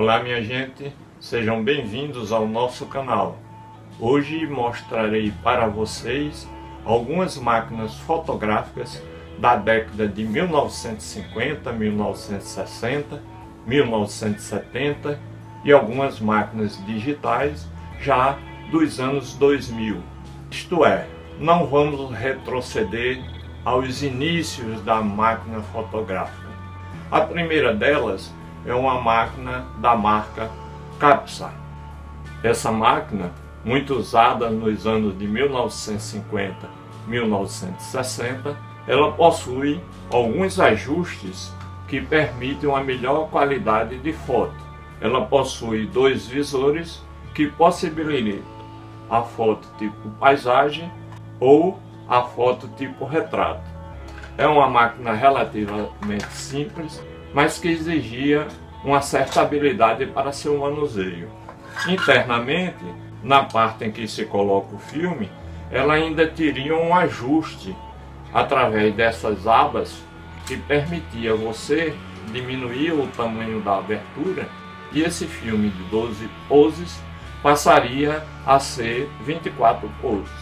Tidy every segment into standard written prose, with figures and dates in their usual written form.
Olá minha gente, sejam bem-vindos ao nosso canal. Hoje mostrarei para vocês algumas máquinas fotográficas da década de 1950, 1960, 1970 e algumas máquinas digitais já dos anos 2000. Isto é, não vamos retroceder aos inícios da máquina fotográfica. A primeira delas é uma máquina da marca Capsa. Essa máquina, muito usada nos anos de 1950 e 1960, ela possui alguns ajustes que permitem uma melhor qualidade de foto. Ela possui dois visores que possibilitam a foto tipo paisagem ou a foto tipo retrato. É uma máquina relativamente simples, mas que exigia uma certa habilidade para seu manuseio. Internamente, na parte em que se coloca o filme, ela ainda teria um ajuste através dessas abas que permitia você diminuir o tamanho da abertura e esse filme de 12 poses passaria a ser 24 poses.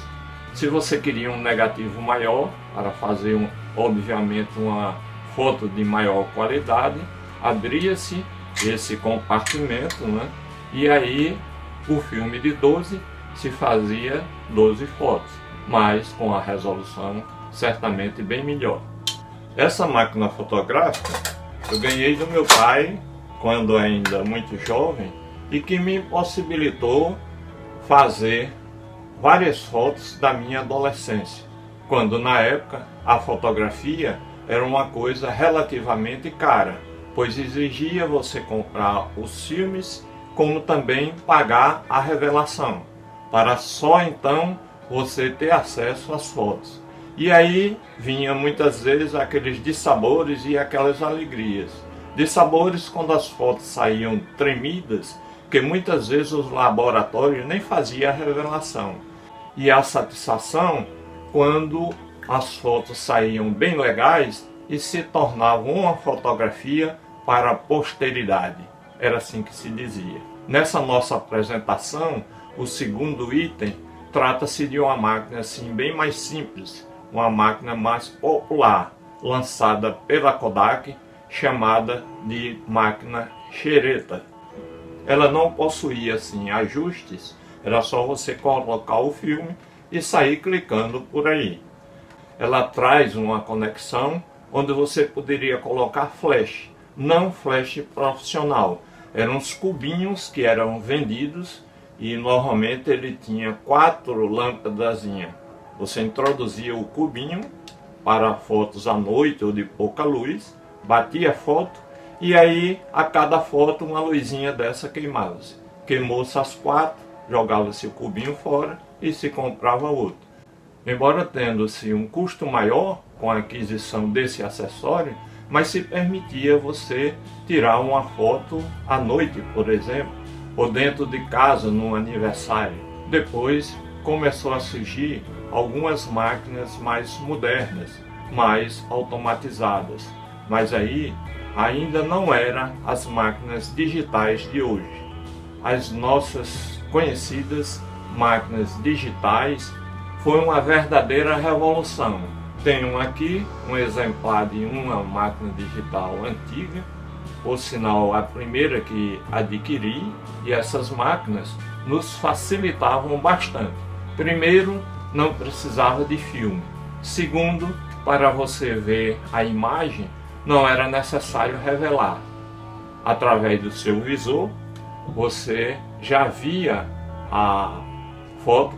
Se você queria um negativo maior para fazer obviamente uma foto de maior qualidade, abria-se esse compartimento, né? E aí o filme de 12 se fazia 12 fotos, mas com a resolução certamente bem melhor. Essa máquina fotográfica eu ganhei do meu pai quando ainda muito jovem e que me possibilitou fazer várias fotos da minha adolescência, quando na época a fotografia era uma coisa relativamente cara, pois exigia você comprar os filmes como também pagar a revelação, para só então você ter acesso às fotos. E aí vinha muitas vezes aqueles dissabores e aquelas alegrias. Dissabores quando as fotos saíam tremidas, que muitas vezes os laboratórios nem faziam a revelação. E a satisfação quando as fotos saíam bem legais e se tornavam uma fotografia para a posteridade. Era assim que se dizia. Nessa nossa apresentação, o segundo item trata-se de uma máquina assim bem mais simples, uma máquina mais popular, lançada pela Kodak, chamada de máquina xereta. Ela não possuía assim ajustes, era só você colocar o filme e sair clicando por aí. Ela traz uma conexão onde você poderia colocar flash, não flash profissional. Eram uns cubinhos que eram vendidos e normalmente ele tinha 4 lâmpadazinhas. Você introduzia o cubinho para fotos à noite ou de pouca luz, batia a foto e aí a cada foto uma luzinha dessa queimava-se. Queimou-se as 4, jogava-se o cubinho fora e se comprava outro. Embora tendo-se um custo maior com a aquisição desse acessório, mas se permitia você tirar uma foto à noite, por exemplo, ou dentro de casa num aniversário. Depois começou a surgir algumas máquinas mais modernas, mais automatizadas, mas aí ainda não eram as máquinas digitais de hoje. As nossas conhecidas máquinas digitais foi uma verdadeira revolução. Tenho aqui um exemplar de uma máquina digital antiga, por sinal a primeira que adquiri, e essas máquinas nos facilitavam bastante. Primeiro, não precisava de filme. Segundo, para você ver a imagem, não era necessário revelar. Através do seu visor, você já via a foto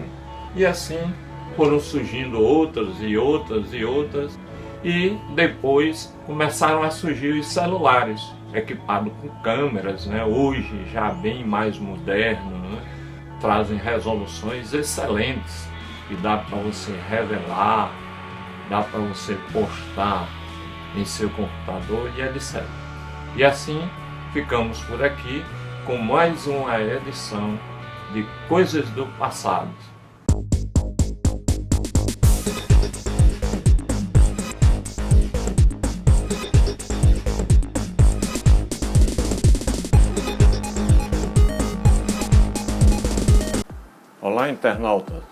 e assim foram surgindo outras e outras e outras, e depois começaram a surgir os celulares equipados com câmeras, né? Hoje já bem mais moderno, né? Trazem resoluções excelentes que dá para você revelar, dá para você postar em seu computador e etc. E assim ficamos por aqui com mais uma edição de Coisas do Passado. Olá, internautas,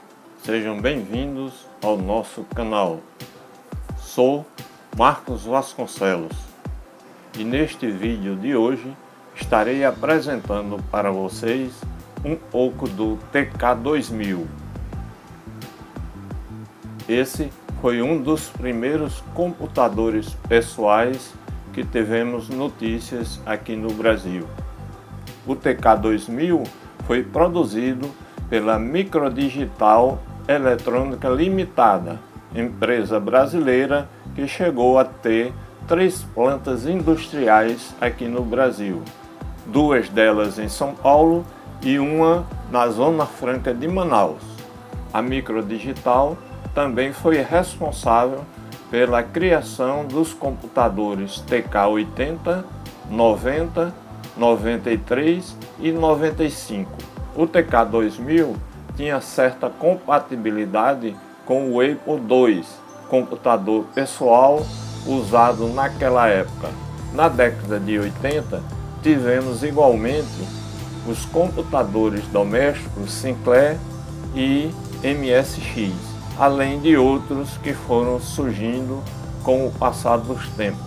sejam bem-vindos ao nosso canal. Sou Marcos Vasconcelos e neste vídeo de hoje estarei apresentando para vocês um pouco do TK2000. Esse foi um dos primeiros computadores pessoais que tivemos notícias aqui no Brasil. O TK2000 foi produzido pela Microdigital Eletrônica Limitada, empresa brasileira que chegou a ter 3 plantas industriais aqui no Brasil, 2 delas em São Paulo e uma na Zona Franca de Manaus. A Microdigital também foi responsável pela criação dos computadores TK80, 90, 93 e 95. O TK2000 tinha certa compatibilidade com o Apple II, computador pessoal usado naquela época. Na década de 80, tivemos igualmente os computadores domésticos Sinclair e MSX, além de outros que foram surgindo com o passar dos tempos.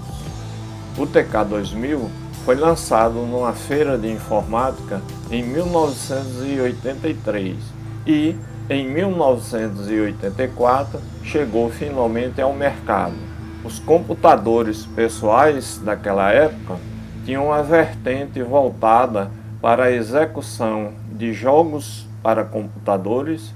O TK2000 foi lançado numa feira de informática em 1983 e, em 1984, chegou finalmente ao mercado. Os computadores pessoais daquela época tinham uma vertente voltada para a execução de jogos para computadores,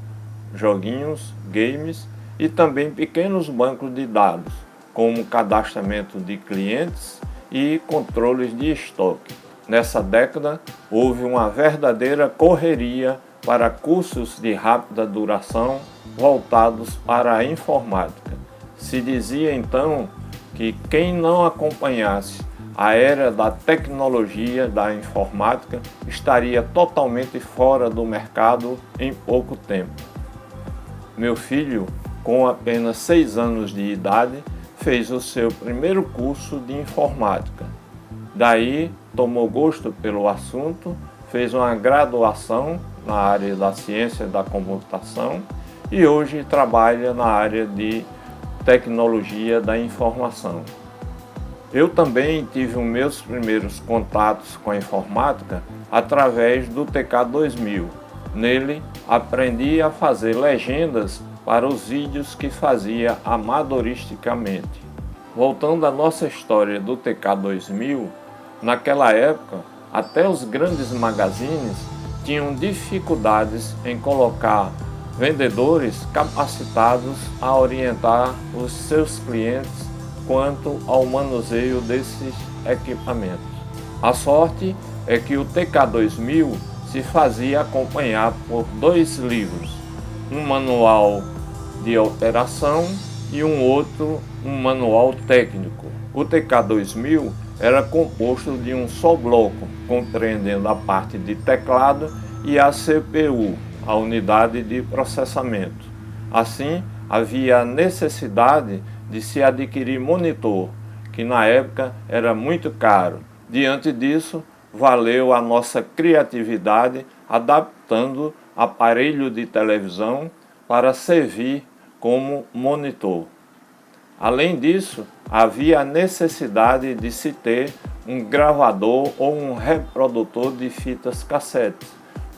joguinhos, games e também pequenos bancos de dados, como cadastramento de clientes e controles de estoque. Nessa década, houve uma verdadeira correria para cursos de rápida duração voltados para a informática. Se dizia então que quem não acompanhasse a era da tecnologia da informática estaria totalmente fora do mercado em pouco tempo. Meu filho, com apenas 6 anos de idade, fez o seu primeiro curso de informática. Daí, tomou gosto pelo assunto, fez uma graduação na área da ciência da computação e hoje trabalha na área de tecnologia da informação. Eu também tive os meus primeiros contatos com a informática através do TK2000. Nele, aprendi a fazer legendas para os vídeos que fazia amadoristicamente. Voltando à nossa história do TK2000, naquela época, até os grandes magazines tinham dificuldades em colocar vendedores capacitados a orientar os seus clientes quanto ao manuseio desses equipamentos. A sorte é que o TK2000 se fazia acompanhar por 2 livros, um manual de operação e um manual técnico. O TK2000 era composto de um só bloco, compreendendo a parte de teclado e a CPU, a unidade de processamento. Assim, havia a necessidade de se adquirir monitor, que na época era muito caro. Diante disso, valeu a nossa criatividade adaptando aparelho de televisão para servir como monitor. Além disso, havia a necessidade de se ter um gravador ou um reprodutor de fitas cassete,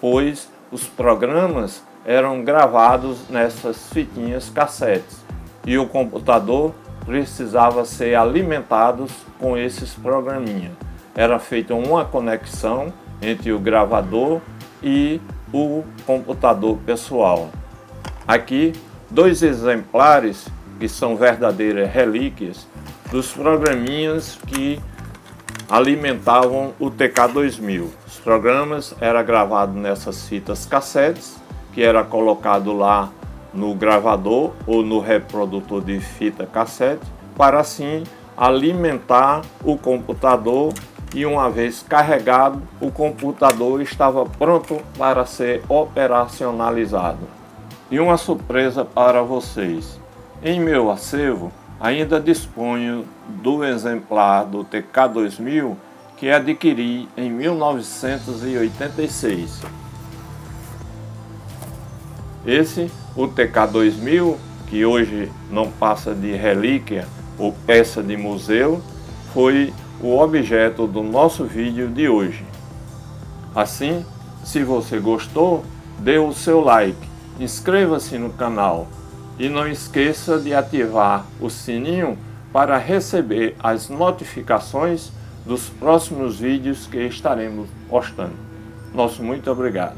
pois os programas eram gravados nessas fitinhas cassetes e o computador precisava ser alimentado com esses programinhas. Era feita uma conexão entre o gravador e o computador pessoal. Aqui, 2 exemplares que são verdadeiras relíquias dos programinhas que alimentavam o TK2000. Os programas eram gravados nessas fitas cassetes, que era colocado lá no gravador ou no reprodutor de fita cassete, para assim alimentar o computador, e uma vez carregado, o computador estava pronto para ser operacionalizado. E uma surpresa para vocês: em meu acervo ainda disponho do exemplar do TK2000 que adquiri em 1986. Esse, o TK2000, que hoje não passa de relíquia ou peça de museu, foi o objeto do nosso vídeo de hoje. Assim, se você gostou, dê o seu like, inscreva-se no canal e não esqueça de ativar o sininho para receber as notificações dos próximos vídeos que estaremos postando. Nosso muito obrigado.